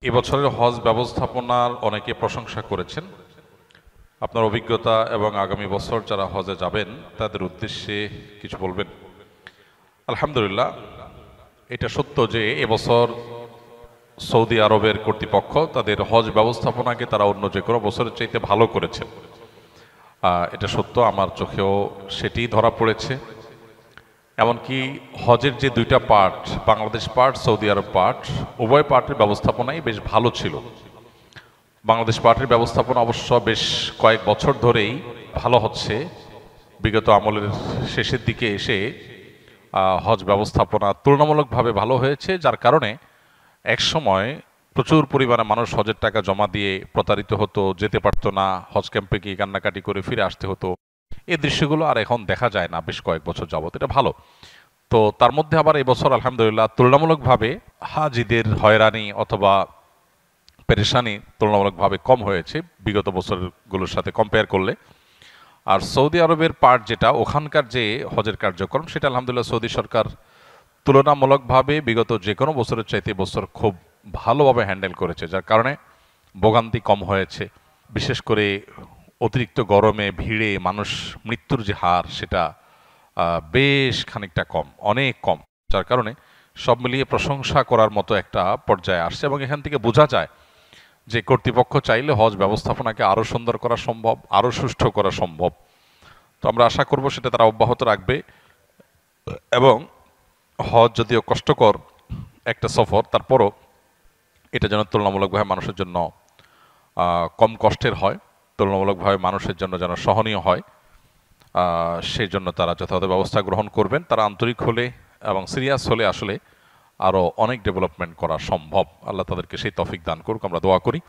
এবছরের হজ ব্যবস্থাপনার অনেকে প্রশংসা করেছেন। আপনার অভিজ্ঞতা এবং আগামী বছর যারা হজে যাবেন তাদের উদ্দেশ্যে কিছু বলবেন। আলহামদুলিল্লাহ, এটা সত্য যে এবছর সৌদি আরবের কর্তৃপক্ষ তাদের হজ ব্যবস্থাপনাকে তারা অন্য যে কোনো বছরের চাইতে ভালো করেছে। এটা সত্য, আমার চোখেও সেটি ধরা পড়েছে। এমনকি হজের যে দুইটা পার্ট, বাংলাদেশ পার্ট, সৌদি আরব পার্ট, উভয় পার্টের ব্যবস্থাপনাই বেশ ভালো ছিল। বাংলাদেশ পার্টির ব্যবস্থাপনা অবশ্য বেশ কয়েক বছর ধরেই ভালো হচ্ছে। বিগত আমলের শেষের দিকে এসে হজ ব্যবস্থাপনা তুলনামূলকভাবে ভালো হয়েছে, যার কারণে একসময় প্রচুর পরিমাণে মানুষ হজের টাকা জমা দিয়ে প্রতারিত হতো, যেতে পারতো না, হজ ক্যাম্পে গিয়ে কান্নাকাটি করে ফিরে আসতে হতো। এই দৃশ্যগুলো আর এখন দেখা যায় না বেশ কয়েক বছর যাবত। এটা ভালো। তো তার মধ্যে আবার এবছর আলহামদুলিল্লাহ তুলনামূলকভাবে হাজিদের হয়রানি অথবা পেরেশানি তুলনামূলকভাবে কম হয়েছে বিগত বছরগুলোর সাথে কম্পেয়ার করলে। আর সৌদি আরবের পার্ট যেটা, ওখানকার যে হজের কার্যক্রম, সেটা আলহামদুলিল্লাহ সৌদি সরকার তুলনামূলকভাবে বিগত যে কোনো বছরের চাইতে বছর খুব ভালোভাবে হ্যান্ডেল করেছে, যার কারণে ভোগান্তি কম হয়েছে। বিশেষ করে অতিরিক্ত গরমে ভিড়ে মানুষ মৃত্যুর যে হার, সেটা বেশ খানিকটা কম, অনেক কম, যার কারণে সব মিলিয়ে প্রশংসা করার মতো একটা পর্যায়ে আসছে। এবং এখান থেকে বোঝা যায় যে কর্তৃপক্ষ চাইলে হজ ব্যবস্থাপনাকে আরও সুন্দর করা সম্ভব, আরও সুষ্ঠু করা সম্ভব। তো আমরা আশা করব সেটা তারা অব্যাহত রাখবে। এবং হজ যদিও কষ্টকর একটা সফর, তারপরও এটা যেন তুলনামূলকভাবে মানুষের জন্য কম কষ্টের হয়, তুলনামূলকভাবে মানুষের জন্য যেন সহনীয় হয়, সেই জন্য তারা যথাযথ ব্যবস্থা গ্রহণ করবেন। তারা আন্তরিক হলে এবং সিরিয়াস হলে আসলে আরও অনেক ডেভেলপমেন্ট করা সম্ভব। আল্লাহ তাদেরকে সেই তৌফিক দান করুক, আমরা দোয়া করি।